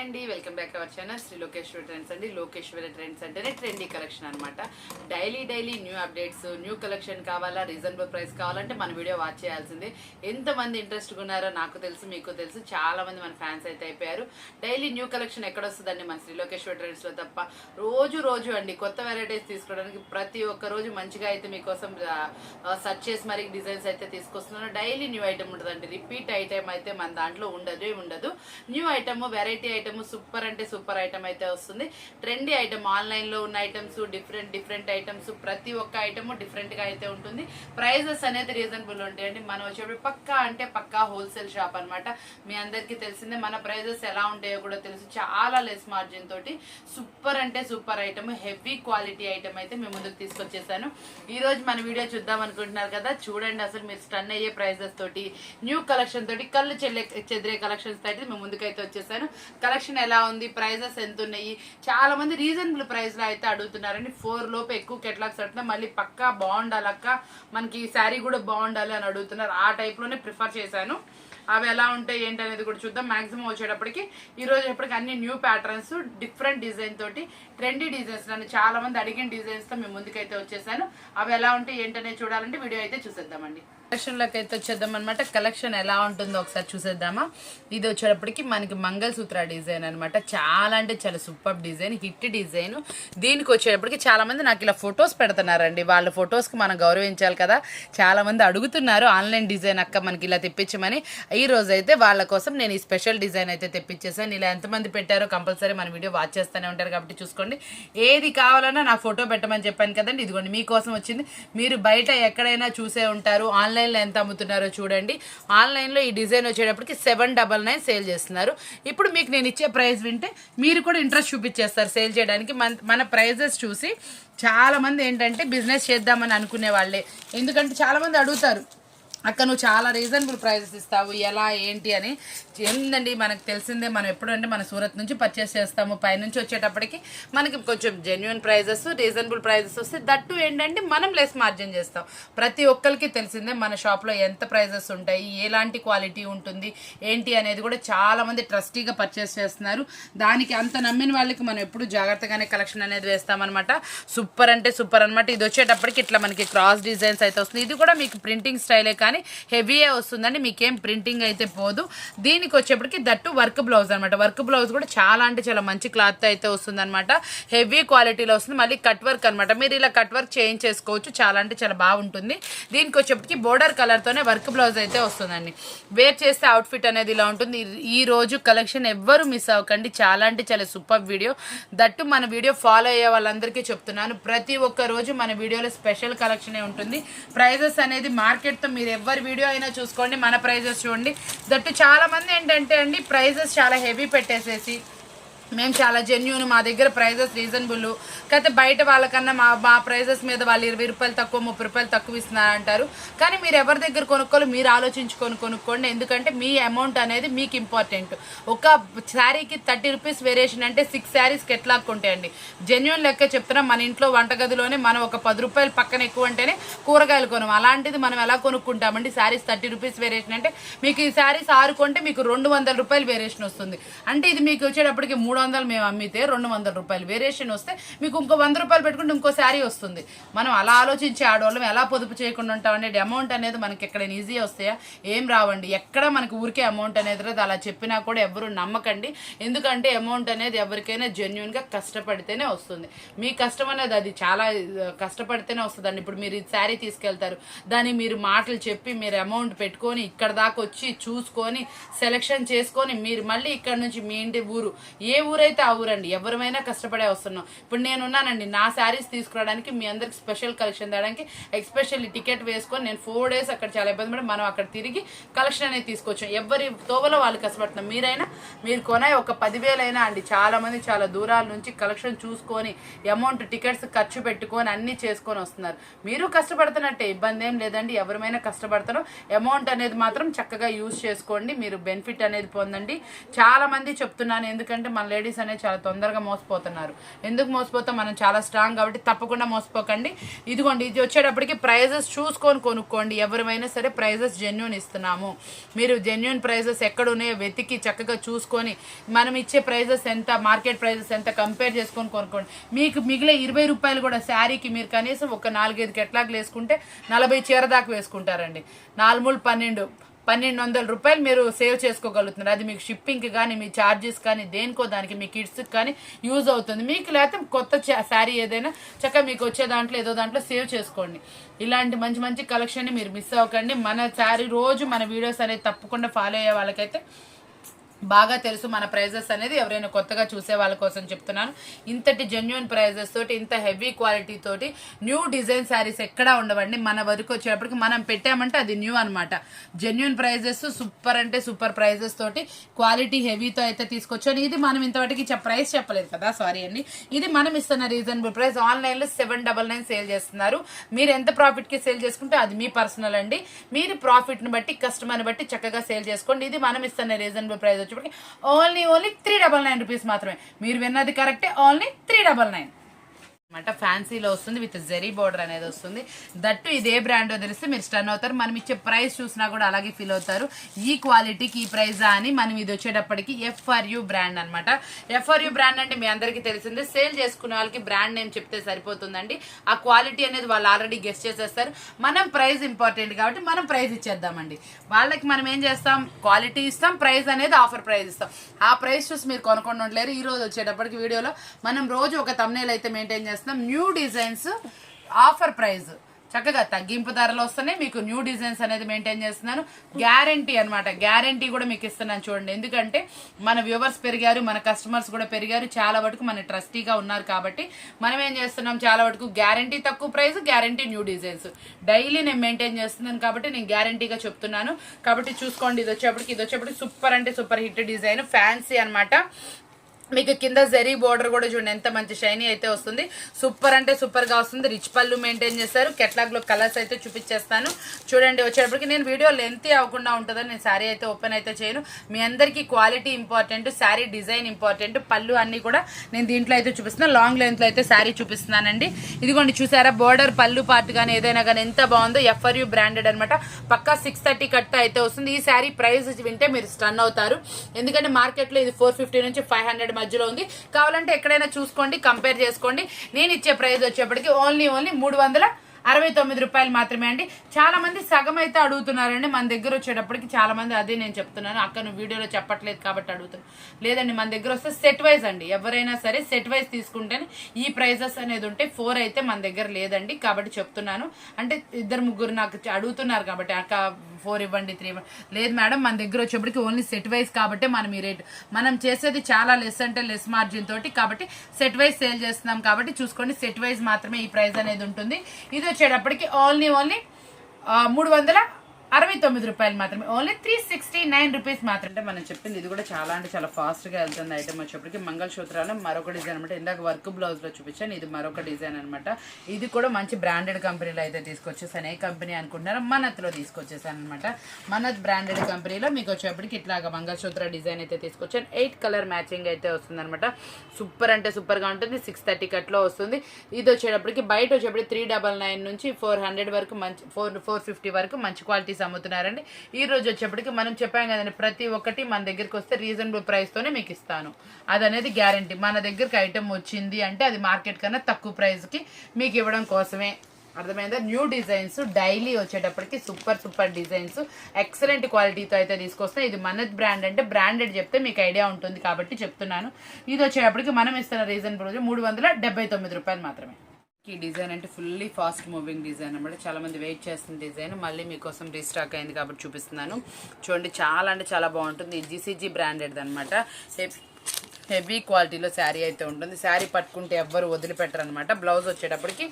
అండి welcome back our channel Shri Lokeshwari trends అండి. Lokeshwari trends అంటేనే ట్రెండీ కలెక్షన్ అనమాట. Daily new updates, new collection కావాలా, రీజనబుల్ ప్రైస్ కావాలంటే మన వీడియో వాచ్ చేయాల్సిందే. ఎంతమంది ఇంట్రెస్ట్గా ఉన్నారో నాకు తెలుసు, మీకు తెలుసు. చాలా మంది మన ఫ్యాన్స్ అయితే అయిపోయారు. డైలీ న్యూ కలెక్షన్ ఎక్కడ వస్తుందండి? మన శ్రీ లోకేశ్వరి ట్రెండ్స్ లో తప్ప. రోజు అండి కొత్త వెరైటీస్ తీసుకోవడానికి ప్రతి ఒక్క రోజు మంచిగా అయితే మీకోసం సెర్చ్ చేసి మరి డిజైన్స్ అయితే తీసుకొస్తున్నాను. డైలీ న్యూ ఐటమ్ ఉంటుందండి. రిపీట్ ఐటమ్ అయితే మన దాంట్లో ఉండదు. New item, variety item, super అంటే సూపర్ ఐటమ్ అయితే వస్తుంది. ట్రెండీ ఐటమ్, ఆన్లైన్ లో ఉన్న ఐటమ్స్, డిఫరెంట్ ఐటమ్స్, ప్రతి ఒక్క ఐటమ్ డిఫరెంట్ గా అయితే ఉంటుంది. ప్రైజెస్ అనేది రీజనబుల్ ఉంటాయండి. మనం వచ్చేప్పుడు పక్కా హోల్సేల్ షాప్ అనమాట. మీ అందరికి తెలిసిందే. మన ప్రైజెస్ ఎలా ఉంటాయో కూడా తెలుసు. చాలా లెస్ మార్జిన్ తోటి సూపర్ అంటే super item, heavy quality item అయితే మేము ముందుకు తీసుకొచ్చేసాను. ఈ రోజు మన వీడియో చూద్దాం అనుకుంటున్నారు కదా, చూడండి. అసలు మీరు స్టన్ అయ్యే ప్రైజెస్ తోటి, న్యూ కలెక్షన్ తోటి, కళ్ళు చెదిరే కలెక్షన్స్ తోటి మేము ముందుకైతే వచ్చేసాను. కలెక్షన్ ఎలా ఉంది, ప్రైజెస్ ఎంత ఉన్నాయి, చాలా మంది రీజనబుల్ ప్రైస్ లో అయితే అడుగుతున్నారండి. 4 లోపు ఎక్కువ కెట్లాగ్స్ అడుగుతున్నా. మళ్ళీ పక్కా బాగుండాలక్క, మనకి ఈ శారీ కూడా బాగుండాలి అని అడుగుతున్నారు. ఆ టైప్ లోనే ప్రిఫర్ చేశాను. అవి ఎలా ఉంటాయి ఏంటి అనేది కూడా చూద్దాం. మాక్సిమం వచ్చేటప్పటికి ఈ రోజు ఎప్పటికీ అన్ని న్యూ ప్యాటర్న్స్, డిఫరెంట్ డిజైన్ తోటి, ట్రెండీ డిజైన్స్, నన్ను చాలా మంది అడిగిన డిజైన్స్ తో మేము ముందుకైతే వచ్చేసాను. అవి ఎలా ఉంటాయి ఏంటనేది చూడాలంటే వీడియో అయితే చూసేద్దామండి. కలెక్షన్ లోకి అయితే వచ్చేద్దాం అనమాట. కలెక్షన్ ఎలా ఉంటుందో ఒకసారి చూసేద్దామా. ఇది వచ్చేటప్పటికి మనకి మంగళసూత్ర డిజైన్ అనమాట. చాలా అంటే చాలా సూపర్ డిజైన్, హిట్ డిజైన్. దీనికి వచ్చేటప్పటికి చాలా మంది నాకు ఇలా ఫొటోస్ పెడుతున్నారండి. వాళ్ళ ఫొటోస్ కి మనం గౌరవించాలి కదా. చాలా మంది అడుగుతున్నారు ఆన్లైన్ డిజైన్ అక్క మనకి ఇలా తెప్పించమని. ఈ రోజు అయితే వాళ్ళ కోసం నేను ఈ స్పెషల్ డిజైన్ అయితే తెప్పించేసాను. ఇలా ఎంతమంది పెట్టారో కంపల్సరీ మన వీడియో వాచ్ చేస్తూనే ఉంటారు కాబట్టి చూసుకోండి. ఏది కావాలన్నా నాకు ఫోటో పెట్టమని చెప్పాను కదండి. ఇదిగోండి మీకోసం వచ్చింది. మీరు బయట ఎక్కడైనా చూసే ఉంటారు. ఆన్లైన్లో ఎంత అమ్ముతున్నారో చూడండి. ఆన్లైన్లో ఈ డిజైన్ వచ్చేటప్పటికి 799 సేల్ చేస్తున్నారు. ఇప్పుడు మీకు నేను ఇచ్చే ప్రైస్ వింటే మీరు కూడా ఇంట్రెస్ట్ చూపించేస్తారు సేల్ చేయడానికి. మన ప్రైజెస్ చూసి చాలా మంది ఏంటంటే బిజినెస్ చేద్దామని అనుకునే వాళ్ళే. ఎందుకంటే చాలా మంది అడుగుతారు, అక్క నువ్వు చాలా రీజనబుల్ ప్రైజెస్ ఇస్తావు, ఎలా ఏంటి అని. ఏందండి మనకు తెలిసిందే, మనం ఎప్పుడంటే మన సూరత్ నుంచి పర్చేస్ చేస్తాము. పైనుంచి వచ్చేటప్పటికి మనకి కొంచెం జెన్యున్ ప్రైజెస్, రీజనబుల్ ప్రైజెస్ వస్తే దట్టు ఏంటంటే మనం లెస్ మార్జిన్ చేస్తాం. ప్రతి ఒక్కరికి తెలిసిందే మన షాప్లో ఎంత ప్రైజెస్ ఉంటాయి, ఎలాంటి క్వాలిటీ ఉంటుంది ఏంటి అనేది కూడా చాలా మంది ట్రస్టీగా పర్చేస్ చేస్తున్నారు. దానికి అంత నమ్మిన వాళ్ళకి మనం ఎప్పుడు జాగ్రత్తగానే కలెక్షన్ అనేది వేస్తామన్నమాట. సూపర్ అంటే సూపర్ అనమాట. ఇది వచ్చేటప్పటికి ఇట్లా మనకి క్రాస్ డిజైన్స్ అయితే వస్తుంది. ఇది కూడా మీకు ప్రింటింగ్ స్టైలే కానీ హెవీయే వస్తుందండి. మీకేం ప్రింటింగ్ అయితే పోదు. దీనికి వచ్చేప్పటికి దట్టు వర్క్ బ్లౌజ్ అనమాట. వర్క్ బ్లౌజ్ కూడా చాలా అంటే చాలా మంచి క్లాత్ అయితే వస్తుంది అనమాట. హెవీ క్వాలిటీలో వస్తుంది. మళ్ళీ కట్ వర్క్ అనమాట. మీరు ఇలా కట్ వర్క్ చేయించేసుకోవచ్చు. చాలా అంటే చాలా బాగుంటుంది. దీనికి వచ్చేప్పటికి బోర్డర్ కలర్తోనే వర్క్ బ్లౌజ్ అయితే వస్తుందండి. వేర్ చేస్తే అవుట్ఫిట్ అనేది ఇలా ఉంటుంది. ఈ రోజు కలెక్షన్ ఎవ్వరు మిస్ అవ్వకండి. చాలా అంటే చాలా సూపర్ వీడియో. దట్టు మన వీడియో ఫాలో అయ్యే వాళ్ళందరికీ చెప్తున్నాను, ప్రతి ఒక్క రోజు మన వీడియోలో స్పెషల్ కలెక్షనే ఉంటుంది. ప్రైజెస్ అనేది మార్కెట్తో మీరు ఎవరి వీడియో అయినా చూసుకోండి, మన ప్రైజెస్ చూడండి. దట్టు చాలా మంది ఏంటంటే అండి ప్రైజెస్ చాలా హెవీ పెట్టేసేసి మేము చాలా జెన్యూన్, మా దగ్గర ప్రైజెస్ రీజనబుల్, కాకపోతే బయట వాళ్ళకన్నా మా ప్రైజెస్ మీద వాళ్ళు 20 రూపాయలు తక్కువ, 30 రూపాయలు తక్కువ ఇస్తున్నారు అంటారు. కానీ మీరు ఎవరి దగ్గర కొనుక్కోవాలి మీరు ఆలోచించుకొని కొనుక్కోండి. ఎందుకంటే మీ అమౌంట్ అనేది మీకు ఇంపార్టెంట్. ఒక శారీకి 30 రూపీస్ వేరియేషన్ అంటే 6 శారీస్కి ఎట్లా కొంటాయండి. జెన్యూన్ లెక్క చెప్తున్నాం. మన ఇంట్లో వంటగదిలోనే మనం ఒక 10 రూపాయలు పక్కన ఎక్కువ అంటేనే కూరగాయలు కొనం. అలాంటిది మనం ఎలా కొనుక్కుంటామండి? శారీస్ 30 రూపీస్ వేరియేషన్ అంటే మీకు ఈ శారీస్ 6 కొంటే మీకు 200 రూపాయలు వేరియేషన్ వస్తుంది. అంటే ఇది మీకు వచ్చేటప్పటికి 300 మేము అమ్మితే 200 రూపాయలు వేరియేషన్ వస్తే మీకు ఇంకో 100 రూపాయలు పెట్టుకుంటే ఇంకో శారీ వస్తుంది. మనం అలా ఆలోచించే ఆడవాళ్ళం ఎలా పొదుపు చేయకుండా ఉంటాం అనేది. అమౌంట్ అనేది మనకి ఎక్కడైనా ఈజీ వస్తాయా? ఏం రావండి. ఎక్కడ మనకి ఊరికే అమౌంట్ అనేది రాదు. అలా చెప్పినా కూడా ఎవరు నమ్మకండి. ఎందుకంటే అమౌంట్ అనేది ఎవరికైనా జెన్యున్గా కష్టపడితేనే వస్తుంది. మీ కష్టం అనేది అది చాలా కష్టపడితేనే వస్తుందండి. ఇప్పుడు మీరు ఈ శారీ తీసుకెళ్తారు, దాన్ని మీరు మాటలు చెప్పి మీరు అమౌంట్ పెట్టుకొని ఇక్కడ దాకా వచ్చి చూసుకొని సెలెక్షన్ చేసుకొని మీరు మళ్ళీ ఇక్కడ నుంచి మీ ఇంటి ఊరు, ఏ ఊరైతే ఆ ఊరండి, ఎవరైనా కష్టపడే వస్తున్నాం. ఇప్పుడు నేను ఉన్నానండి, నా శారీస్ తీసుకురావడానికి మీ అందరికి స్పెషల్ కలెక్షన్ తేడానికి ఎక్స్పెషల్లీ టికెట్ వేసుకొని నేను 4 days అక్కడ చాలా ఇబ్బంది పడి మనం అక్కడ తిరిగి కలెక్షన్ అనేది తీసుకొచ్చాం. ఎవరి తోవలో వాళ్ళు కష్టపడుతున్నాం. మీరు కొనే ఒక 10,000 అయినా అండి, చాలా మంది చాలా దూరాల నుంచి కలెక్షన్ చూసుకొని అమౌంట్ టికెట్స్ ఖర్చు పెట్టుకొని అన్ని చేసుకొని వస్తున్నారు. మీరు కష్టపడుతున్నట్టే, ఇబ్బంది ఏం లేదండి. ఎవరైనా కష్టపడతారో అమౌంట్ అనేది మాత్రం చక్కగా యూజ్ చేసుకోండి. మీరు బెనిఫిట్ అనేది పొందండి. చాలా మంది చెప్తున్నాను, ఎందుకంటే మన లేడీస్ అనేది చాలా తొందరగా మోసపోతున్నారు. ఎందుకు మోసపోతాం? మనం చాలా స్ట్రాంగ్ కాబట్టి తప్పకుండా మోసపోకండి. ఇదిగోండి, ఇది వచ్చేటప్పటికి ప్రైజెస్ చూసుకొని కొనుక్కోండి. ఎవరిమైనా సరే ప్రైజెస్ జెన్యూన్ ఇస్తున్నాము. మీరు జెన్యూన్ ప్రైజెస్ ఎక్కడున్నాయో వెతికి చక్కగా చూసుకొని మనం ఇచ్చే ప్రైజెస్ ఎంత, మార్కెట్ ప్రైజెస్ ఎంత కంపేర్ చేసుకొని కొనుక్కోండి. మీకు మిగిలే 20 రూపాయలు కూడా శారీకి మీరు కనీసం ఒక 4-5 కెట్లాగ్లు వేసుకుంటే 40 చీర దాకా వేసుకుంటారండి. 4 1200 రూపాయలు మీరు సేవ్ చేసుకోగలుగుతున్నారు. అది మీకు షిప్పింగ్కి కానీ, మీ ఛార్జెస్ కానీ, దేనికో దానికి, మీ కిడ్స్కి కానీ యూజ్ అవుతుంది. మీకు లేకపోతే కొత్త శారీ ఏదైనా చక్కగా మీకు వచ్చే దాంట్లో ఏదో దాంట్లో సేవ్ చేసుకోండి. ఇలాంటి మంచి మంచి కలెక్షన్ని మీరు మిస్ అవ్వకండి. మన శారీ రోజు మన వీడియోస్ అనేది తప్పకుండా ఫాలో అయ్యే వాళ్ళకైతే బాగా తెలుసు మన ప్రైజెస్ అనేది. ఎవరైనా కొత్తగా చూసే వాళ్ళ కోసం చెప్తున్నాను. ఇంతటి జెన్యున్ ప్రైజెస్ తోటి, ఇంత హెవీ క్వాలిటీ తోటి న్యూ డిజైన్ శారీస్ ఎక్కడా ఉండవండి. మన వరకు వచ్చేటప్పటికి మనం పెట్టామంటే అది న్యూ అనమాట. జెన్యున్ ప్రైజెస్, సూపర్ అంటే సూపర్ ప్రైజెస్ తోటి క్వాలిటీ హెవీతో అయితే తీసుకొచ్చాను. ఇది మనం ఇంతవరకు ప్రైస్ చెప్పలేదు కదా, సారీ అండి. ఇది మనం ఇస్తున్న రీజనబుల్ ప్రైస్. ఆన్లైన్లో 799 సేల్ చేస్తున్నారు. మీరు ఎంత ప్రాఫిట్కి సేల్ చేసుకుంటే అది మీ పర్సనల్ అండి. మీరు ప్రాఫిట్ని బట్టి, కస్టమర్ని బట్టి చక్కగా సేల్ చేసుకోండి. ఇది మనం ఇస్తున్న రీజనబుల్ ప్రైస్ ఓన్లీ 399 రూపీస్ మాత్రమే. మీరు విన్నది కరెక్టే, ఓన్లీ 399 అనమాట. ఫ్యాన్సీలో వస్తుంది, విత్ జెరీ బోర్డర్ అనేది వస్తుంది. దట్టు ఇదే బ్రాండ్ తెలిస్తే మీరు స్టన్ అవుతారు. మనం ఇచ్చే ప్రైస్ చూసినా కూడా అలాగే ఫీల్ అవుతారు. ఈ క్వాలిటీకి ఈ ప్రైజా అని. మనం ఇది వచ్చేటప్పటికి FRU బ్రాండ్ అనమాట. FRU బ్రాండ్ అంటే మీ అందరికీ తెలిసిందే. సేల్ చేసుకునే వాళ్ళకి బ్రాండ్ నేమ్ చెప్తే సరిపోతుందండి. ఆ క్వాలిటీ అనేది వాళ్ళు ఆల్రెడీ గెస్ట్ చేసేస్తారు. మనం ప్రైస్ ఇంపార్టెంట్ కాబట్టి మనం ప్రైస్ ఇచ్చేద్దామండి. వాళ్ళకి మనం ఏం చేస్తాం? క్వాలిటీ ఇస్తాం, ప్రైస్ అనేది ఆఫర్ ప్రైస్ ఇస్తాం. ఆ ప్రైస్ చూసి మీరు కొనుక్కొని ఉండలేరు. ఈ రోజు వచ్చేటప్పటికి వీడియోలో మనం రోజు ఒక థంబ్నెయిల్ అయితే మెయింటైన్ చేస్తాం. న్యూ డిజైన్స్ ఆఫర్ ప్రైస్ చక్కగా తగ్గింపు ధరలు వస్తున్నాయి. మీకు న్యూ డిజైన్స్ అనేది మెయింటైన్ చేస్తున్నాను. గ్యారంటీ అనమాట. గ్యారంటీ కూడా మీకు ఇస్తున్నాను చూడండి. ఎందుకంటే మన వ్యూవర్స్ పెరిగారు, మన కస్టమర్స్ కూడా పెరిగారు. చాలా వరకు మన ట్రస్టీగా ఉన్నారు కాబట్టి మనం ఏం చేస్తున్నాం, చాలా వరకు గ్యారంటీ తక్కువ price, guarantee new designs daily నేను మెయింటైన్ చేస్తున్నాను కాబట్టి నేను గ్యారంటీగా చెప్తున్నాను. కాబట్టి చూసుకోండి. ఇది వచ్చేప్పటికి సూపర్ అంటే సూపర్ హిట్ డిజైన్, ఫ్యాన్సీ అనమాట. మీకు కింద జెరీ బోర్డర్ కూడా చూడండి ఎంత మంచి షైనీ అయితే వస్తుంది. సూపర్ అంటే సూపర్ గా వస్తుంది. రిచ్ పళ్ళు మెయింటైన్ చేస్తారు. కెట్లాగ్ లో కలర్స్ అయితే చూపించేస్తాను చూడండి. వచ్చేటప్పటికి నేను వీడియో లెంత్ అవ్వకుండా ఉంటుందని నేను శారీ అయితే ఓపెన్ అయితే చేయను. మీ అందరికీ quality important, sari design important. పళ్ళు అన్ని కూడా నేను దీంట్లో అయితే చూపిస్తున్నాను. లాంగ్ లెంత్ లో అయితే శారీ చూపిస్తున్నానండి. ఇదిగోండి చూసారా, బోర్డర్ పళ్ళు పార్ట్ కానీ ఏదైనా కానీ ఎంత బాగుందో. FRU బ్రాండెడ్ అనమాట. పక్కా 630 కట్ అయితే వస్తుంది. ఈ శారీ ప్రైస్ వింటే మీరు స్టన్ అవుతారు. ఎందుకంటే మార్కెట్ లో ఇది 450 నుంచి 500 మధ్యలో ఉంది. కావాలంటే ఎక్కడైనా చూసుకోండి, కంపేర్ చేసుకోండి. నేను ఇచ్చే ప్రైస్ వచ్చేప్పటికి ఓన్లీ 369 రూపాయలు మాత్రమే అండి. చాలా మంది సగం అయితే అడుగుతున్నారండి. మన దగ్గర వచ్చేటప్పటికి చాలా మంది అదే నేను చెప్తున్నాను, అక్క నువ్వు వీడియోలో చెప్పట్లేదు కాబట్టి అడుగుతున్నాను. లేదండి, మన దగ్గర వస్తే సెట్ వైజ్ అండి. ఎవరైనా సరే సెట్ వైజ్ తీసుకుంటేనే ఈ ప్రైజెస్ అనేది ఉంటే 4 అయితే మన దగ్గర లేదండి. కాబట్టి చెప్తున్నాను. అంటే 2-3 నాకు అడుగుతున్నారు కాబట్టి అక్క 4 ఇవ్వండి, 3 ఇవ్వండి. లేదు మేడం, మన దగ్గర వచ్చేప్పటికి ఓన్లీ సెట్ వైజ్ కాబట్టి మనం ఈ రేట్ మనం చేసేది చాలా లెస్ అంటే లెస్ మార్జిన్ తోటి కాబట్టి సెట్ వైజ్ సేల్ చేస్తున్నాం కాబట్టి చూసుకోండి. సెట్ వైజ్ మాత్రమే ఈ ప్రైస్ అనేది ఉంటుంది. ఇది వచ్చేటప్పటికి ఓన్లీ 369 రూపాయలు మాత్రమే. ఓన్లీ 369 రూపీస్ మాత్రమే. మనం చెప్పింది ఇది కూడా చాలా అంటే చాలా ఫాస్ట్ గా వెళ్తుంది ఐటమ్ వచ్చేప్పటికి. మంగళసూత్రాలు మరొక డిజైన్ అనమాట. ఇందాక వర్క్ బ్లౌజ్ లో చూపించాను, ఇది మరొక డిజైన్ అనమాట. ఇది కూడా మంచి బ్రాండెడ్ కంపెనీలో అయితే తీసుకొచ్చేసాను. ఏ కంపెనీ అనుకుంటున్నారో, మనత్ లో తీసుకొచ్చేసాను అనమాట. మనత్ బ్రాండెడ్ కంపెనీలో మీకు వచ్చేప్పటికి ఇట్లాగా మంగళసూత్ర డిజైన్ అయితే తీసుకొచ్చాను. 8 కలర్ మ్యాచింగ్ అయితే వస్తుంది అనమాట. సూపర్ అంటే సూపర్ గా ఉంటుంది. 630 కట్ లో వస్తుంది. ఇది వచ్చేటప్పటికి బయట వచ్చేప్పటికి 399 నుంచి 400 వరకు మంచి 450 వరకు మంచి క్వాలిటీ అమ్ముతున్నారండి. ఈ రోజు వచ్చేప్పటికి మనం చెప్పాం కదండి, ప్రతి ఒక్కటి మన దగ్గరికి వస్తే రీజనబుల్ ప్రైస్ తోనే మీకు ఇస్తాను. అది అనేది గ్యారంటీ. మన దగ్గరికి ఐటమ్ వచ్చింది అంటే అది మార్కెట్ కన్నా తక్కువ ప్రైస్ కి మీకు ఇవ్వడం కోసమే. అర్థమైందా? న్యూ డిజైన్స్ డైలీ వచ్చేటప్పటికి సూపర్ డిజైన్స్ ఎక్సలెంట్ క్వాలిటీతో అయితే తీసుకొస్తాయి. ఇది మనత్ బ్రాండ్ అంటే బ్రాండెడ్ చెప్తే మీకు ఐడియా ఉంటుంది కాబట్టి చెప్తున్నాను. ఇది వచ్చేటప్పటికి మనం ఇస్తున్న రీజనబుల్ 379 రూపాయలు మాత్రమే. ఈ డిజైన్ అంటే ఫుల్లీ ఫాస్ట్ మూవింగ్ డిజైన్ అనమాట. చాలా మంది వెయిట్ చేస్తున్న డిజైన్ మళ్ళీ మీకోసం రీస్టాక్ అయింది కాబట్టి చూపిస్తున్నాను చూడండి. చాలా అంటే చాలా బాగుంటుంది. GCG బ్రాండెడ్ అనమాట. హెవీ క్వాలిటీలో శారీ అయితే ఉంటుంది. శారీ పట్టుకుంటే ఎవ్వరు వదిలిపెట్టరు అనమాట. బ్లౌజ్ వచ్చేటప్పటికి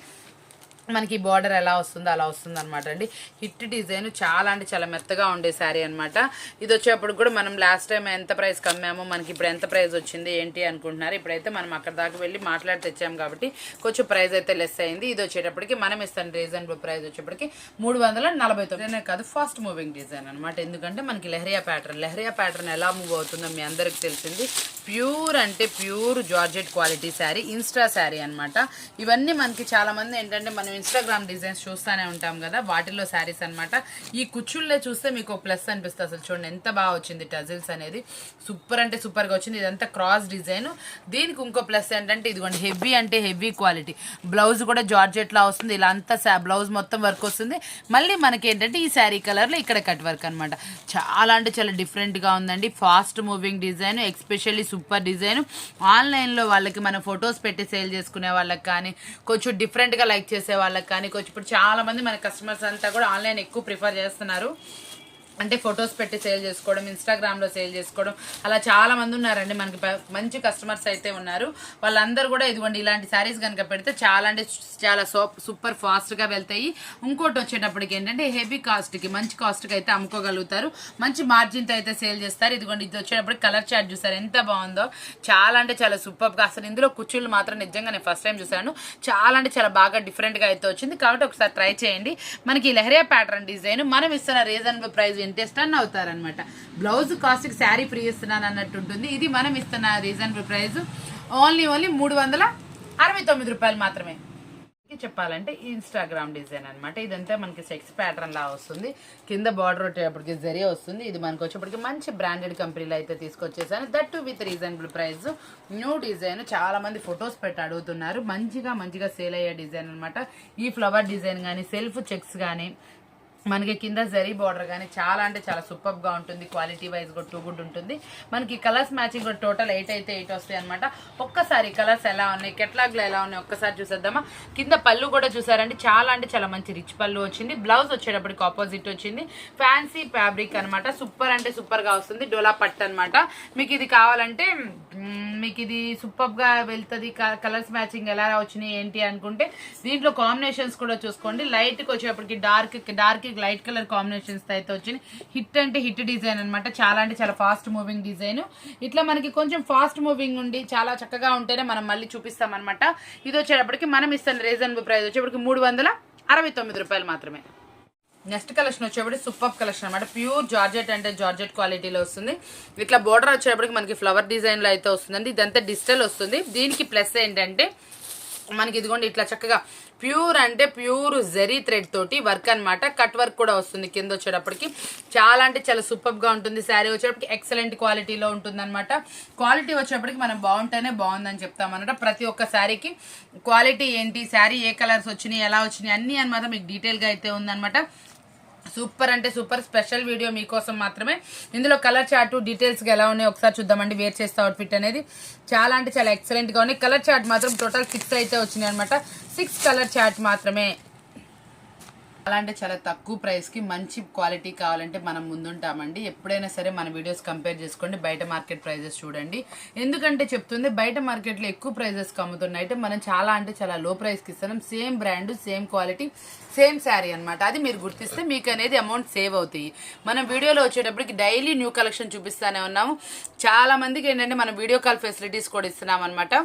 మనకి బార్డర్ ఎలా వస్తుందో అలా వస్తుంది అనమాట అండి. హిట్ డిజైన్ చాలా అంటే చాలా మెత్తగా ఉండే శారీ అనమాట. ఇది వచ్చేప్పుడు కూడా మనం లాస్ట్ టైం ఎంత ప్రైస్ కమ్మామో మనకి ఇప్పుడు ఎంత ప్రైస్ వచ్చింది ఏంటి అనుకుంటున్నారు. ఇప్పుడైతే మనం అక్కడ దాకా వెళ్ళి మాట్లాడి తెచ్చాము కాబట్టి కొంచెం ప్రైస్ అయితే లెస్ అయింది. ఇది వచ్చేటప్పటికి మనం ఇస్తాను రీజనబుల్ ప్రైస్ వచ్చేప్పటికి 349 కాదు, ఫాస్ట్ మూవింగ్ డిజైన్ అనమాట. ఎందుకంటే మనకి లెహరియా ప్యాటర్న్ ఎలా మూవ్ అవుతుందో మీ అందరికి తెలిసింది. ప్యూర్ అంటే pure georgette quality sari, Insta sari అనమాట. ఇవన్నీ మనకి చాలా మంది ఏంటంటే మనం ఇన్స్టాగ్రామ్ డిజైన్స్ చూస్తూనే ఉంటాం కదా, వాటిల్లో శారీస్ అనమాట. ఈ కుచ్చుళ్ళే చూస్తే మీకు ప్లస్ అనిపిస్తుంది. అసలు చూడండి ఎంత బాగా వచ్చింది టజిల్స్ అనేది, సూపర్ అంటే సూపర్గా వచ్చింది. ఇదంతా క్రాస్ డిజైన్. దీనికి ఇంకో ప్లస్ ఏంటంటే ఇదిగోండి హెవీ అంటే హెవీ క్వాలిటీ బ్లౌజ్ కూడా జార్జెట్లా వస్తుంది. ఇలా అంతా బ్లౌజ్ మొత్తం వర్క్ వస్తుంది. మళ్ళీ మనకి ఏంటంటే ఈ శారీ కలర్లో ఇక్కడ కట్ వర్క్ అనమాట. చాలా అంటే చాలా డిఫరెంట్గా ఉందండి. Fast moving design, especially super design. ఆన్లైన్లో వాళ్ళకి మనం ఫొటోస్ పెట్టి సేల్ చేసుకునే వాళ్ళకి కానీ, కొంచెం డిఫరెంట్గా లైక్ చేసే వాళ్ళకి కానీ, కొంచెం ఇప్పుడు చాలా మంది మన కస్టమర్స్ అంతా కూడా ఆన్లైన్ ఎక్కువ ప్రిఫర్ చేస్తున్నారు. అంటే ఫొటోస్ పెట్టి సేల్ చేసుకోవడం, ఇన్స్టాగ్రామ్లో సేల్ చేసుకోవడం, అలా చాలా మంది ఉన్నారండి. మనకి మంచి కస్టమర్స్ అయితే ఉన్నారు. వాళ్ళందరూ కూడా ఇదిగోండి ఇలాంటి శారీస్ కనుక పెడితే చాలా అంటే చాలా సూపర్ ఫాస్ట్గా వెళ్తాయి. ఇంకోటి వచ్చేటప్పటికి ఏంటంటే హెవీ కాస్ట్కి, మంచి కాస్ట్కి అయితే అమ్ముకోగలుగుతారు. మంచి మార్జిన్తో అయితే సేల్ చేస్తారు. ఇదిగోండి ఇది వచ్చేటప్పటికి కలర్ చార్ట్ చూసారు ఎంత బాగుందో, చాలా అంటే చాలా సూపర్గా. అసలు ఇందులో కుచ్చుళ్ళు మాత్రం నిజంగా నేను ఫస్ట్ టైం చూసాను. చాలా అంటే చాలా బాగా డిఫరెంట్గా అయితే వచ్చింది. కాబట్టి ఒకసారి ట్రై చేయండి. మనకి లెహరియా ప్యాటర్న్ డిజైన్, మనం ఇస్తున్న రీజనబుల్ ప్రైస్ ఇంట్రెస్ట్ అని అవుతారనమాట. బ్లౌజ్ కాస్ట్కి శారీ ఫ్రీ ఇస్తున్నాను అన్నట్టు ఉంటుంది. ఇది మనం ఇస్తున్న రీజనబుల్ ప్రైస్ ఓన్లీ 369 రూపాయలు మాత్రమే. చెప్పాలంటే ఇన్స్టాగ్రామ్ డిజైన్ అనమాట. ఇదంతా మనకి సెక్స్ ప్యాటర్న్ లా వస్తుంది. కింద బార్డర్ వచ్చేటప్పటికి జరీ వస్తుంది. ఇది మనకు వచ్చేప్పటికి మంచి బ్రాండెడ్ కంపెనీలో అయితే తీసుకొచ్చేసాను. That with reasonable price. New design, చాలా మంది ఫొటోస్ పెట్టి అడుగుతున్నారు. మంచిగా సేల్ అయ్యే డిజైన్ అనమాట. ఈ ఫ్లవర్ డిజైన్ కానీ, సెల్ఫ్ చెక్స్ కానీ, మనకి కింద జరీ బార్డర్ కానీ చాలా అంటే చాలా సూపర్గా ఉంటుంది. క్వాలిటీ వైజ్ కూడా టూ గుడ్ ఉంటుంది. మనకి కలర్స్ మ్యాచింగ్ కూడా టోటల్ 8 అయితే 8 వస్తాయి అనమాట. ఒక్కసారి కలర్స్ ఎలా ఉన్నాయి, కెట్లాగ్లో ఎలా ఉన్నాయి ఒక్కసారి చూసేద్దామా. కింద పళ్ళు కూడా చూసారండి, చాలా అంటే చాలా మంచి రిచ్ పళ్ళు వచ్చింది. బ్లౌజ్ వచ్చేటప్పటికి ఆపోజిట్ వచ్చింది. ఫ్యాన్సీ ఫ్యాబ్రిక్ అనమాట. సూపర్ అంటే సూపర్గా వస్తుంది. డోలా పట్టు అనమాట. మీకు ఇది కావాలంటే మీకు ఇది సూపర్గా వెళ్తుంది. కలర్స్ మ్యాచింగ్ ఎలా వచ్చినాయి ఏంటి అనుకుంటే దీంట్లో కాంబినేషన్స్ కూడా చూసుకోండి. లైట్కి వచ్చేటప్పటికి డార్క్ లైట్ కలర్ కాంబినేషన్స్ అయితే వచ్చింది. హిట్ అంటే హిట్ డిజైన్ అనమాట. చాలా అంటే చాలా ఫాస్ట్ మూవింగ్ డిజైన్. ఇట్లా మనకి కొంచెం ఫాస్ట్ మూవింగ్ ఉండి చాలా చక్కగా ఉంటేనే మనం మళ్ళీ చూపిస్తాం అనమాట. ఇది వచ్చేటప్పటికి మనం ఇస్తున్న రీజనబుల్ ప్రైస్ వచ్చేప్పటికి 369 రూపాయలు మాత్రమే. నెక్స్ట్ కలెక్షన్ వచ్చేప్పటికి సూపర్ కలెక్షన్ అనమాట. ప్యూర్ జార్జెట్ అంటే జార్జెట్ క్వాలిటీలో వస్తుంది. ఇట్లా బోర్డర్ వచ్చేటప్పటికి మనకి ఫ్లవర్ డిజైన్లో అయితే వస్తుందండి. ఇదంతా డిజిటల్ వస్తుంది. దీనికి ప్లస్ ఏంటంటే మనకి ఇదిగోండి ఇట్లా చక్కగా ప్యూర్ అంటే ప్యూర్ జెరీ థ్రెడ్ తోటి వర్క్ అనమాట. కట్ వర్క్ కూడా వస్తుంది కింద వచ్చేటప్పటికి. చాలా అంటే చాలా సూపర్గా ఉంటుంది. శారీ వచ్చేటప్పటికి ఎక్సలెంట్ క్వాలిటీలో ఉంటుంది అనమాట. క్వాలిటీ వచ్చేటప్పటికి మనం బాగుంటేనే బాగుందని చెప్తామన్నమాట. ప్రతి ఒక్క శారీకి క్వాలిటీ ఏంటి, శారీ ఏ కలర్స్ వచ్చినాయి, ఎలా వచ్చినాయి అన్నీ అనమాట మీకు డీటెయిల్గా అయితే ఉందన్నమాట. సూపర్ అంటే సూపర్ స్పెషల్ వీడియో మీకోసం మాత్రమే. ఇందులో కలర్ చార్ట్ డీటెయిల్స్గా ఎలా ఉన్నాయో ఒకసారి చూద్దామండి. వేర్ చేస్తే అవుట్ఫిట్ అనేది చాలా అంటే చాలా ఎక్సలెంట్గా ఉన్నాయి. కలర్ చార్ట్ మాత్రం టోటల్ 6 అయితే వచ్చినాయి అనమాట. 6 కలర్ చార్ట్ మాత్రమే. చాలా అంటే చాలా తక్కువ ప్రైస్కి మంచి క్వాలిటీ కావాలంటే మనం ముందుంటామండి. ఎప్పుడైనా సరే మన వీడియోస్ కంపేర్ చేసుకోండి, బయట మార్కెట్ ప్రైజెస్ చూడండి. ఎందుకంటే చెప్తుంది బయట మార్కెట్లో ఎక్కువ ప్రైజెస్కి అమ్ముతున్నాయి అంటే మనం చాలా అంటే చాలా లో ప్రైస్కి ఇస్తున్నాం. Same brand, same quality, same sari అనమాట. అది మీరు గుర్తిస్తే మీకు అనేది అమౌంట్ సేవ్ అవుతాయి. మనం వీడియోలో వచ్చేటప్పటికి డైలీ న్యూ కలెక్షన్ చూపిస్తూనే ఉన్నాము. చాలా మందికి ఏంటంటే మనం వీడియో కాల్ ఫెసిలిటీస్ కూడా ఇస్తున్నాం అనమాట.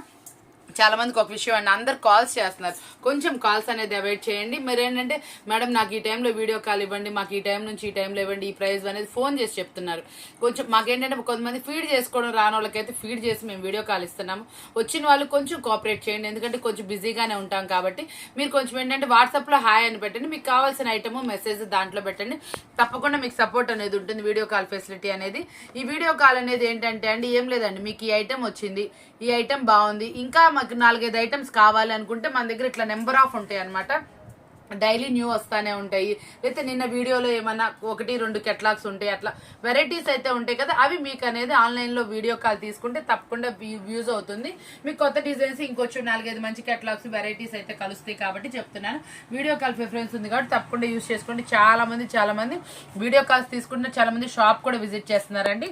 చాలా మందికి ఒక విషయం అండి, అందరు కాల్స్ చేస్తున్నారు. కొంచెం కాల్స్ అనేది అవాయిడ్ చేయండి. మీరు ఏంటంటే మేడం నాకు ఈ టైంలో వీడియో కాల్ ఇవ్వండి, మాకు ఈ టైం నుంచి ఈ టైంలో ఇవ్వండి, ఈ ప్రైస్ అనేది ఫోన్ చేసి చెప్తున్నారు. కొంచెం మాకేంటంటే కొంతమంది ఫీడ్ చేసుకోవడం రాని వాళ్ళకైతే ఫీడ్ చేసి మేము వీడియో కాల్ ఇస్తున్నాము. వచ్చిన వాళ్ళు కొంచెం కోఆపరేట్ చేయండి, ఎందుకంటే కొంచెం బిజీగానే ఉంటాం కాబట్టి. మీరు కొంచెం ఏంటంటే వాట్సాప్లో హాయ్ అని పెట్టండి, మీకు కావాల్సిన ఐటమ్ మెసేజ్ దాంట్లో పెట్టండి. తప్పకుండా మీకు సపోర్ట్ అనేది ఉంటుంది వీడియో కాల్ ఫెసిలిటీ అనేది. ఈ వీడియో కాల్ అనేది ఏంటంటే అండి ఏం లేదండి, మీకు ఈ ఐటమ్ వచ్చింది, ఈ ఐటమ్ బాగుంది, ఇంకా మాకు 4-5 ఐటమ్స్ కావాలి అనుకుంటే మన దగ్గర ఇట్లా నెంబర్ ఆఫ్ ఉంటాయి అనమాట. డైలీ న్యూ వస్తానే ఉంటాయి. లేకపోతే నిన్న వీడియోలో ఏమన్నా 1-2 కెట్లాగ్స్ ఉంటాయి, అట్లా వెరైటీస్ అయితే ఉంటాయి కదా, అవి మీకు అనేది ఆన్లైన్లో వీడియో కాల్ తీసుకుంటే తప్పకుండా యూజ్ అవుతుంది. మీకు కొత్త డిజైన్స్ ఇంకొంచెం 4-5 మంచి కెట్లాగ్స్ వెరైటీస్ అయితే కలుస్తాయి కాబట్టి చెప్తున్నాను. వీడియో కాల్ ప్రిఫరెన్స్ ఉంది కాబట్టి తప్పకుండా యూజ్ చేసుకోండి. చాలా మంది వీడియో కాల్స్ తీసుకుంటున్నారు, చాలా మంది షాప్ కూడా విజిట్ చేస్తున్నారండి.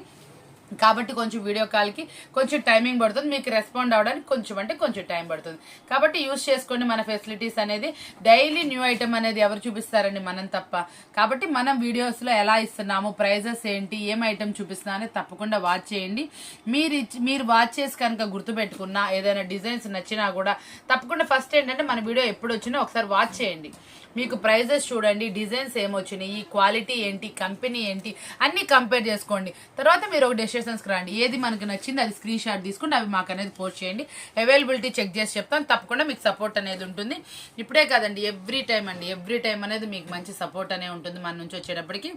కాబట్టి కొంచెం వీడియో కాల్కి కొంచెం టైమింగ్ పడుతుంది, మీకు రెస్పాండ్ అవ్వడానికి కొంచెం టైం పడుతుంది. కాబట్టి యూజ్ చేసుకోండి మన ఫెసిలిటీస్ అనేది. డైలీ న్యూ ఐటమ్ అనేది ఎవరు చూపిస్తారండి, మనం తప్ప. కాబట్టి మనం వీడియోస్లో ఎలా ఇస్తున్నాము, ప్రైజెస్ ఏంటి, ఏం ఐటమ్ చూపిస్తున్నా అనేది తప్పకుండా వాచ్ చేయండి. మీరు వాచ్ చేసి కనుక గుర్తుపెట్టుకున్నా, ఏదైనా డిజైన్స్ నచ్చినా కూడా తప్పకుండా ఫస్ట్ ఏంటంటే మన వీడియో ఎప్పుడు వచ్చినా ఒకసారి వాచ్ చేయండి. మీకు ప్రైజెస్ చూడండి, డిజైన్స్ ఏమొచ్చినాయి, క్వాలిటీ ఏంటి, కంపెనీ ఏంటి అన్నీ కంపేర్ చేసుకోండి. తర్వాత మీరు ఒక డెసిషన్ లొకేషన్స్కి రండి, ఏది మనకు నచ్చింది అది స్క్రీన్ షాట్ తీసుకుంటే అవి మాకు అనేది పోస్ట్ చేయండి, అవైలబిలిటీ చెక్ చేసి చెప్తాను, తప్పకుండా మీకు సపోర్ట్ అనేది ఉంటుంది. ఇప్పుడే కాదండి, ఎవ్రీ టైం అనేది మీకు మంచి సపోర్ట్ అనే ఉంటుంది మన నుంచి వచ్చేటప్పటికి.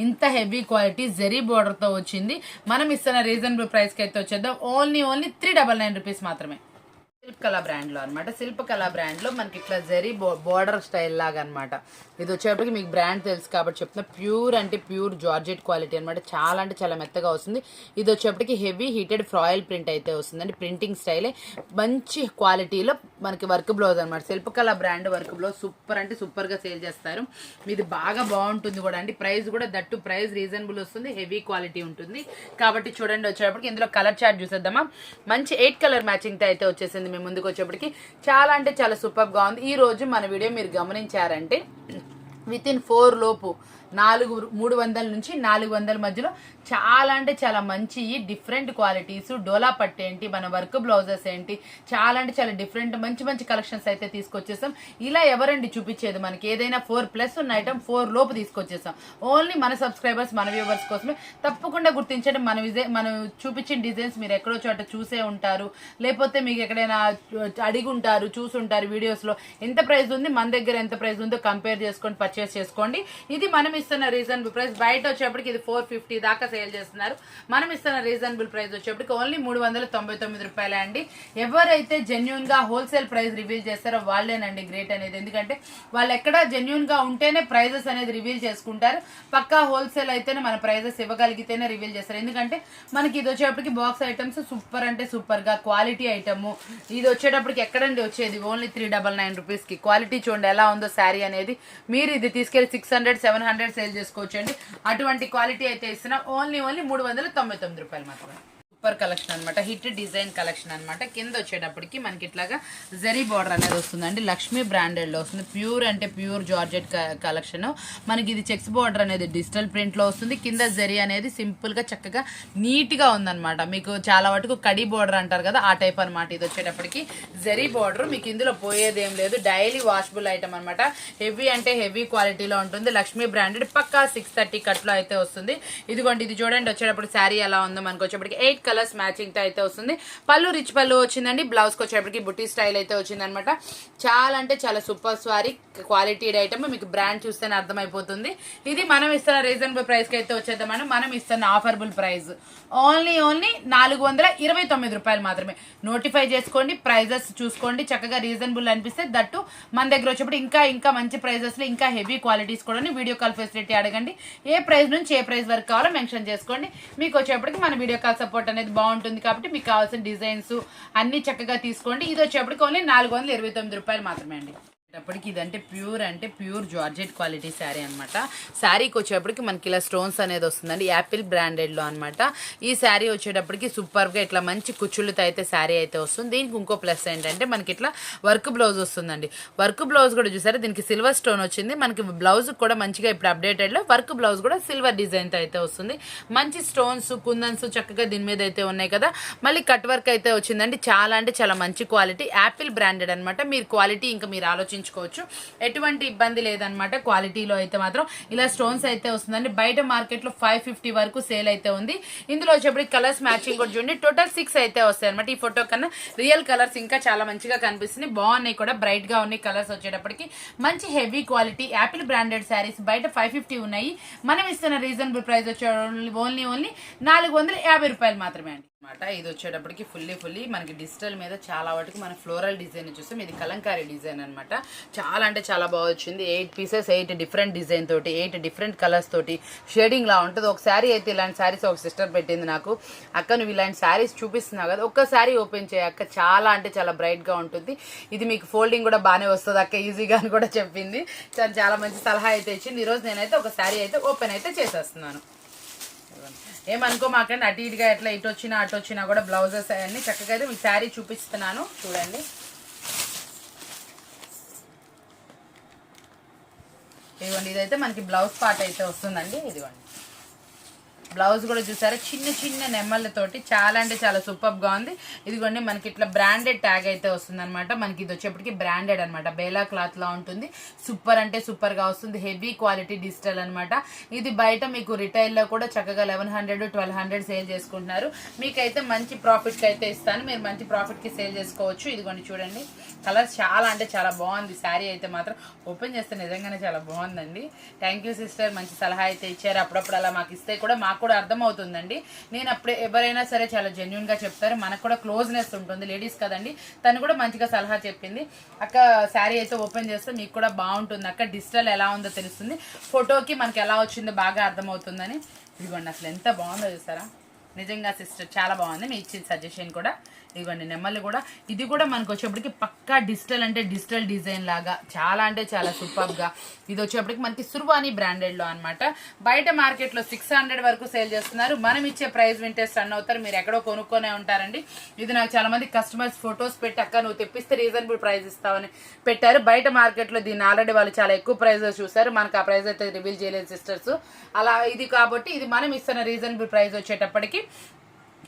ఇంత హెవీ క్వాలిటీ జెరీ బోర్డర్తో వచ్చింది. మనం ఇస్తున్న రీజనబుల్ ప్రైస్కి అయితే వచ్చేద్దాం. ఓన్లీ 399 రూపీస్ మాత్రమే. శిల్పకళ బ్రాండ్లో అనమాట. శిల్పకళ బ్రాండ్లో మనకి ఇట్లా జరీ బోర్డర్ స్టైల్ లాగా అనమాట. ఇది వచ్చేటప్పటికి మీకు బ్రాండ్ తెలుసు కాబట్టి చెప్తున్నా, ప్యూర్ అంటే ప్యూర్ జార్జెట్ క్వాలిటీ అనమాట. చాలా అంటే చాలా మెత్తగా వస్తుంది. ఇది వచ్చేటప్పటికి హెవీ హీటెడ్ ఫ్రాయిల్ ప్రింట్ అయితే వస్తుందండి. ప్రింటింగ్ స్టైలే మంచి క్వాలిటీలో మనకి వర్క్ బ్లౌజ్ అనమాట. శిల్పకళ బ్రాండ్ వర్క్ బ్లౌజ్ సూపర్ అంటే సూపర్గా సేల్ చేస్తారు. ఇది బాగా బాగుంటుంది కూడా అండి. ప్రైస్ కూడా దట్టు ప్రైస్ రీజనబుల్ వస్తుంది, హెవీ క్వాలిటీ ఉంటుంది కాబట్టి చూడండి. వచ్చేటప్పటికి ఇందులో కలర్ చార్ట్ చూసేద్దామా. మంచి 8 కలర్ మ్యాచింగ్తో అయితే వచ్చేసింది మేము ముందుకు వచ్చేప్పటికి. చాలా అంటే చాలా సూపర్గా ఉంది. ఈ రోజు మన వీడియో మీరు గమనించారంటే వితిన్ 4 లోపు 300 నుంచి 400 మధ్యలో చాలా అంటే చాలా మంచి డిఫరెంట్ క్వాలిటీస్, డోలా పట్టు ఏంటి, మన వర్క్ బ్లౌజెస్ ఏంటి, చాలా అంటే చాలా డిఫరెంట్ మంచి మంచి కలెక్షన్స్ అయితే తీసుకొచ్చేసాం. ఇలా ఎవరండి చూపించేది మనకి, ఏదైనా 4+ ఉన్న ఐటమ్ 4 లోపు తీసుకొచ్చేసాం. ఓన్లీ మన సబ్స్క్రైబర్స్ మన వ్యూవర్స్ కోసమే. తప్పకుండా గుర్తించండి, మనం చూపించిన డిజైన్స్ మీరు ఎక్కడో చోట చూసే ఉంటారు, లేకపోతే మీకు ఎక్కడైనా అడిగి ఉంటారు, చూసుంటారు వీడియోస్లో. ఎంత ప్రైస్ ఉంది, మన దగ్గర ఎంత ప్రైస్ ఉందో కంపేర్ చేసుకొని పర్చేస్ చేసుకోండి. ఇది మనం ఇస్తున్న రీజనబుల్ ప్రైస్. బయట వచ్చేప్పటికి ఇది 450 దాకా సేల్ చేస్తున్నారు. మనం ఇస్తున్న రీజనబుల్ ప్రైస్ వచ్చేప్పటికి ఓన్లీ 399 రూపాయలే అండి. ఎవరైతే జెన్యున్ గా హోల్సేల్ ప్రైస్ రివీల్ చేస్తారో వాళ్ళేనండి గ్రేట్ అనేది. ఎందుకంటే వాళ్ళు ఎక్కడ జెన్యున్ గా ఉంటేనే ప్రైజెస్ అనేది రివీల్ చేసుకుంటారు. పక్కా హోల్సేల్ అయితేనే మన ప్రైజెస్ ఇవ్వగలిగితేనే రివీల్ చేస్తారు. ఎందుకంటే మనకి ఇది వచ్చేటప్పటికి బాక్స్ ఐటమ్స్ సూపర్ అంటే సూపర్ గా క్వాలిటీ ఐటమ్. ఇది వచ్చేటప్పటికి ఎక్కడండి వచ్చేది ఓన్లీ 399 రూపీస్ కి. క్వాలిటీ చూడండి ఎలా ఉందో శారీ అనేది. మీరు ఇది తీసుకెళ్లి 600, 700 సేల్ చేసుకోవచ్చు అండి. అటువంటి క్వాలిటీ అయితే ఇస్తున్నాం. ఓన్లీ 399 రూపాయలు మాత్రమే. సూపర్ కలెక్షన్ అనమాట. హిట్ డిజైన్ కలెక్షన్ అనమాట. కింద వచ్చేటప్పటికి మనకి ఇట్లాగా జరీ బార్డర్ అనేది వస్తుందండి. లక్ష్మీ బ్రాండెడ్ లో వస్తుంది. ప్యూర్ అంటే ప్యూర్ జార్జెట్ కలెక్షన్. మనకి ఇది చెక్స్ బార్డర్ అనేది డిజిటల్ ప్రింట్ లో వస్తుంది. కింద జరీ అనేది సింపుల్ గా చక్కగా నీట్ గా ఉందన్నమాట. మీకు చాలా వరకు కడి బార్డర్ అంటారు కదా, ఆ టైప్ అనమాట. ఇది వచ్చేటప్పటికి జరీ బార్డర్. మీకు ఇందులో పోయేది ఏం లేదు, డైలీ వాషబుల్ ఐటమ్ అనమాట. హెవీ అంటే హెవీ క్వాలిటీలో ఉంటుంది. లక్ష్మీ బ్రాండెడ్ పక్కా 630 కట్లో అయితే వస్తుంది. ఇదిగోండి, ఇది చూడండి వచ్చేటప్పుడు శారీ ఎలా ఉందో. మనకు వచ్చేప్పటికి 8 కలర్స్ మ్యాచింగ్ తో అయితే వస్తుంది. పళ్ళు రిచ్ పళ్ళు వచ్చిందండి. బ్లౌజ్ కి వచ్చేప్పటికి బుటీ స్టైల్ అయితే వచ్చింది అనమాట. చాలా అంటే చాలా సూపర్ స్వారీ క్వాలిటీ ఐటమ్. మీకు బ్రాండ్ చూస్తేనే అర్థమైపోతుంది. ఇది మనం ఇస్తున్న రీజనబుల్ ప్రైస్ కి అయితే వచ్చేద్దామని. మనం ఇస్తున్న ఆఫర్బుల్ ప్రైస్ ఓన్లీ 429 రూపాయలు మాత్రమే. నోటిఫై చేసుకోండి, ప్రైజెస్ చూసుకోండి. చక్కగా రీజనబుల్ అనిపిస్తే దట్టు మన దగ్గర వచ్చేప్పుడు ఇంకా మంచి ప్రైజెస్ లో ఇంకా హెవీ క్వాలిటీస్ కూడా వీడియో కాల్ ఫెసిలిటీ అడగండి. ఏ ప్రైస్ నుంచి ఏ ప్రైస్ వరకు కావాలో మెన్షన్ చేసుకోండి. మీకు వచ్చేప్పటికి మన వీడియో కాల్ సపోర్ట్ అనేది బాగుంటుంది కాబట్టి మీకు కావాల్సిన డిజైన్స్ అన్ని చక్కగా తీసుకోండి. ఇది వచ్చేప్పటికి ఓన్లీ 429 రూపాయలు మాత్రమే అండి. వచ్చేటప్పటికి ఇదంటే ప్యూర్ జార్జెట్ క్వాలిటీ శారీ అనమాట. శారీకి వచ్చేటప్పటికి మనకి ఇలా స్టోన్స్ అనేది వస్తుందండి. యాపిల్ బ్రాండెడ్లో అనమాట. ఈ శారీ వచ్చేటప్పటికి సూపర్గా ఇట్లా మంచి కుచ్చులతో అయితే శారీ అయితే వస్తుంది. దీనికి ఇంకో ప్లస్ ఏంటంటే మనకి ఇట్లా వర్క్ బ్లౌజ్ వస్తుందండి. వర్క్ బ్లౌజ్ కూడా చూసారా, దీనికి సిల్వర్ స్టోన్ వచ్చింది. మనకి బ్లౌజ్ కూడా మంచిగా ఇప్పుడు అప్డేటెడ్లో వర్క్ బ్లౌజ్ కూడా సిల్వర్ డిజైన్తో అయితే వస్తుంది. మంచి స్టోన్స్ కుందన్స్ చక్కగా దీని మీద అయితే ఉన్నాయి కదా. మళ్ళీ కట్ వర్క్ అయితే వచ్చిందండి. చాలా అంటే చాలా మంచి క్వాలిటీ. యాపిల్ బ్రాండెడ్ అనమాట. మీరు క్వాలిటీ ఇంకా మీరు ఆలోచించుకోవచ్చు, ఎటువంటి ఇబ్బంది లేదనమాట. క్వాలిటీలో అయితే మాత్రం ఇలా స్టోన్స్ అయితే వస్తుందండి. బయట మార్కెట్ లో 550 వరకు సేల్ అయితే ఉంది. ఇందులో వచ్చేప్పటికి కలర్స్ మ్యాచింగ్ కూడా చూడండి. టోటల్ 6 అయితే వస్తాయి అనమాట. ఈ ఫోటో కన్నా రియల్ కలర్స్ ఇంకా చాలా మంచిగా కనిపిస్తుంది. బాగున్నాయి కూడా, బ్రైట్ గా ఉన్నాయి కలర్స్. వచ్చేటప్పటికి మంచి heavy quality Apple branded saris బయట 550 ఉన్నాయి. మనం ఇస్తున్న రీజనబుల్ ప్రైస్ వచ్చే ఓన్లీ 450 రూపాయలు మాత్రమే అండి. ఇది వచ్చేటప్పటికి ఫుల్లీ మనకి డిజిటల్ మీద చాలా వాటికి మన ఫ్లోరల్ డిజైన్ చూస్తాం. ఇది కలంకారీ డిజైన్ అనమాట. చాలా అంటే చాలా బాగా వచ్చింది. 8 పీసెస్ 8 డిఫరెంట్ డిజైన్ తోటి 8 డిఫరెంట్ కలర్స్ తోటి షేడింగ్ లా ఉంటుంది. ఒక శారీ అయితే ఇలాంటి శారీస్ ఒక సిస్టర్ పెట్టింది నాకు. అక్క నువ్వు ఇలాంటి శారీస్ చూపిస్తున్నావు కదా, ఒక్క శారీ ఓపెన్ చేయక్క, చాలా అంటే చాలా బ్రైట్ గా ఉంటుంది. ఇది మీకు ఫోల్డింగ్ కూడా బాగానే వస్తుంది అక్క, ఈజీగా అని కూడా చెప్పింది. చాలా మంచి సలహా అయితే ఇచ్చింది. ఈరోజు నేనైతే ఒక శారీ అయితే ఓపెన్ అయితే చేసేస్తున్నాను. ఏమనుకో మాకండి, అటు ఇటుగా ఎట్లా ఇటు వచ్చినా అటు వచ్చినా కూడా బ్లౌజెస్ అవన్నీ చక్కగా అయితే మీకు శారీ చూపిస్తున్నాను చూడండి. ఇదిగోండి, ఇదైతే మనకి బ్లౌజ్ పార్ట్ అయితే వస్తుందండి. ఇదిగోండి బ్లౌజ్ కూడా చూసారా చిన్న చిన్న నెమ్మలతోటి చాలా అంటే చాలా సూపర్ గా ఉంది. ఇదిగోండి మనకి ఇట్లా బ్రాండెడ్ ట్యాగ్ అయితే వస్తుంది అనమాట. మనకి ఇది వచ్చేప్పటికి బ్రాండెడ్ అనమాట, బేలా క్లాత్ లా ఉంటుంది. సూపర్ అంటే సూపర్ గా వస్తుంది, హెవీ క్వాలిటీ డిజిటల్ అనమాట. ఇది బయట మీకు రిటైల్ లో కూడా చక్కగా 1100-1200 సేల్ చేసుకుంటున్నారు. మీకైతే మంచి ప్రాఫిట్ కి అయితే ఇస్తాను, మీరు మంచి ప్రాఫిట్ కి సేల్ చేసుకోవచ్చు. ఇదిగోండి చూడండి కలర్ చాలా అంటే చాలా బాగుంది. శారీ అయితే మాత్రం ఓపెన్ చేస్తే నిజంగానే చాలా బాగుందండి. థ్యాంక్ యూ సిస్టర్, మంచి సలహా అయితే ఇచ్చారు. అప్పుడప్పుడు అలా మాకు ఇస్తే కూడా మాకు కూడా అర్థం అవుతుందండి. నేను అప్పుడే ఎవరైనా సరే చాలా జెన్యున్ గా చెప్తారు, మనకు కూడా క్లోజ్నెస్ ఉంటుంది. లేడీస్ కదండి, తను కూడా మంచిగా సలహా చెప్పింది. అక్క శారీ అయితే ఓపెన్ చేస్తే మీకు కూడా బాగుంటుంది అక్క, డిజిటల్ ఎలా ఉందో తెలుస్తుంది, ఫోటోకి మనకి ఎలా వచ్చిందో బాగా అర్థమవుతుందని. ఇదిగోండి అసలు ఎంత బాగుందో చూసారా, నిజంగా సిస్టర్ చాలా బాగుంది. మీ ఇచ్చిన సజెషన్ కూడా. ఇదిగోండి నెమ్మలు కూడా, ఇది కూడా మనకు వచ్చేప్పటికి పక్కా డిజిటల్ అంటే డిజిటల్ డిజైన్ లాగా చాలా అంటే చాలా సూపర్ గా. ఇది వచ్చేప్పటికి మనకి సుర్వాణి బ్రాండెడ్ లో అనమాట. బయట మార్కెట్ లో 600 వరకు సేల్ చేస్తున్నారు. మనం ఇచ్చే ప్రైస్ వింటే రన్ అవుతారు, మీరు ఎక్కడో కొనుక్కొనే ఉంటారండి. ఇది నాకు చాలా మంది కస్టమర్స్ ఫొటోస్ పెట్టి అక్క నువ్వు తెప్పిస్తే రీజనబుల్ ప్రైస్ ఇస్తావని పెట్టారు. బయట మార్కెట్ లో దీన్ని ఆల్రెడీ వాళ్ళు చాలా ఎక్కువ ప్రైస్ చూసారు, మనకు ఆ ప్రైస్ అయితే రివీల్ చేయలేదు సిస్టర్స్. అలా ఇది కాబట్టి ఇది మనం ఇస్తున్న రీజనబుల్ ప్రైస్ వచ్చేటప్పటికి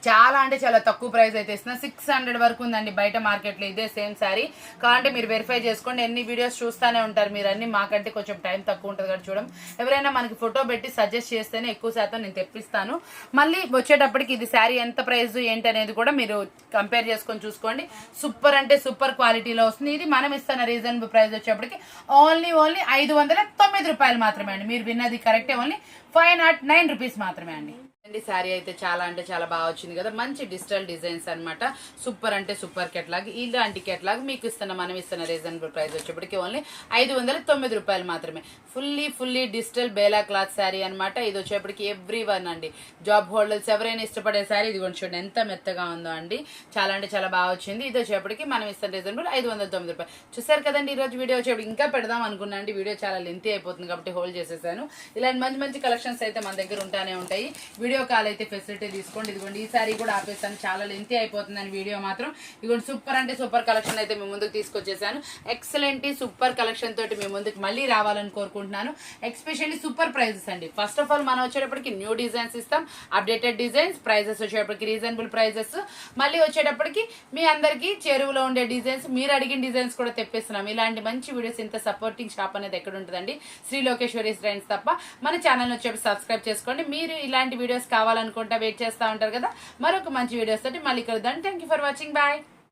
చాలా అంటే చాలా తక్కువ ప్రైస్ అయితే ఇస్తున్నా. 600 వరకు ఉందండి బయట మార్కెట్ లో ఇదే సేమ్ శారీ. కాబట్టి మీరు వెరిఫై చేసుకోండి, ఎన్ని వీడియోస్ చూస్తూనే ఉంటారు మీరు అన్ని, మాకంటే కొంచెం టైం తక్కువ ఉంటుంది కాబట్టి చూడం. ఎవరైనా మనకి ఫోటో పెట్టి సజెస్ట్ చేస్తేనే ఎక్కువ శాతం నేను తెప్పిస్తాను. మళ్ళీ వచ్చేటప్పటికి ఇది శారీ ఎంత ప్రైస్ ఏంటి అనేది కూడా మీరు కంపేర్ చేసుకొని చూసుకోండి. సూపర్ అంటే సూపర్ క్వాలిటీలో వస్తుంది. ఇది మనం ఇస్తున్న రీజనబుల్ ప్రైస్ వచ్చేప్పటికి ఓన్లీ 509 రూపాయలు మాత్రమే అండి. మీరు విన్నది కరెక్టే, ఓన్లీ 509 రూపీస్ మాత్రమే అండి. శారీ అయితే చాలా అంటే చాలా బాగా వచ్చింది కదా, మంచి డిజిటల్ డిజైన్స్ అనమాట. సూపర్ అంటే సూపర్ కెట్లాగ్. ఇలాంటి కెట్లాగ్ మీకు మనం ఇస్తున్న రీజనబుల్ ప్రైస్ వచ్చేప్పటికి ఓన్లీ 509 రూపాయలు మాత్రమే. Fully digital Bela cloth sari అనమాట. ఇది వచ్చేప్పటికి ఎవ్రీ వన్ అండి, జాబ్ హోల్డర్స్ ఎవరైనా ఇష్టపడే శారీ. ఇది చూడండి ఎంత మెత్తగా ఉందో అండి, చాలా అంటే చాలా బాగా వచ్చింది. ఇది వచ్చేప్పటికి మనం ఇస్తున్న రీజనబుల్ 509 రూపాయలు. చూసారు కదండి, ఈ రోజు వీడియో వచ్చేప్పటికి ఇంకా పెడదాం అనుకున్నా అండి, వీడియో చాలా లెంతీ అయిపోతుంది కాబట్టి హోల్డ్ చేసేసాను. ఇలాంటి మంచి మంచి కలెక్షన్స్ అయితే మన దగ్గర ఉంటానే ఉంటాయి. వీడియో కాల్ అయితే ఫెసిలిటీ తీసుకోండి. ఇదిగోండి ఈ సారీ కూడా ఆపేస్తాను, చాలా లెంతీ అయిపోతుందని వీడియో మాత్రం. ఇదిగోండి సూపర్ అంటే సూపర్ కలెక్షన్ అయితే మీ ముందుకు తీసుకొచ్చేసాను. ఎక్సలెంట్ సూపర్ కలెక్షన్ తోటి మీ ముందుకు మళ్ళీ రావాలని కోరుకుంటున్నాను. ఎస్పెషల్లీ సూపర్ ప్రైజెస్ అండి. ఫస్ట్ ఆఫ్ ఆల్ మనం వచ్చేటప్పటికి న్యూ డిజైన్స్ ఇస్తాం, అప్డేటెడ్ డిజైన్స్, ప్రైజెస్ వచ్చేటప్పటికి రీజనబుల్ ప్రైజెస్. మళ్ళీ వచ్చేటప్పటికి మీ అందరికీ చెరువులో ఉండే డిజైన్స్, మీరు అడిగిన డిజైన్స్ కూడా తెప్పిస్తున్నాం. ఇలాంటి మంచి వీడియోస్, ఇంత సపోర్టింగ్ షాప్ అనేది ఎక్కడ ఉంటుందండి, శ్రీ లోకేశ్వరి ట్రెండ్స్ తప్ప. మన ఛానల్ వచ్చేసి సబ్స్క్రైబ్ చేసుకోండి. మీరు ఇలాంటి వీడియోస్ కావాలనుకుంటా వెయిట్ చేస్తూ ఉంటారు కదా, మరొక మంచి వీడియోస్ తోటి మళ్ళీ కలుద్దాం. Thank you for watching, bye.